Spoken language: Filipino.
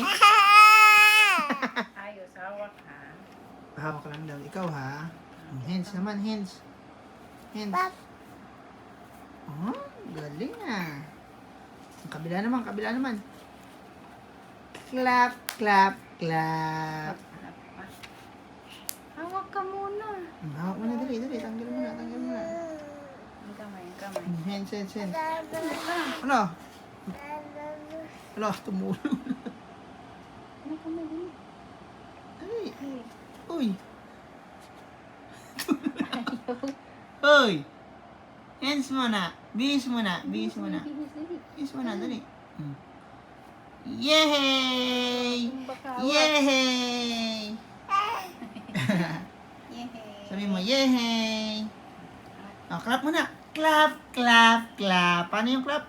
Oink. Ayos, hawak ha. Hawak lang daw. Ikaw ha. Hands naman, hands. Hands. Oh, galing ah. Ang kabila naman, kabila naman. Clap, clap, clap. Hawak ka muna. Hawak mo na, dali, dali. Tanggal mo na, tanggal mo na. Ang kamay, ang kamay. Hands, hands, hands. Ano? Ano, tumulong. Ano kamay din? Dali. Uy. Uy. Hands mo na. Bihis mo na. Bihis mo na. Bihis mo na, dali. Yay! Yay! Sabi mo, yay! Oh, clap mo na. Clap, clap, clap. Paano yung clap?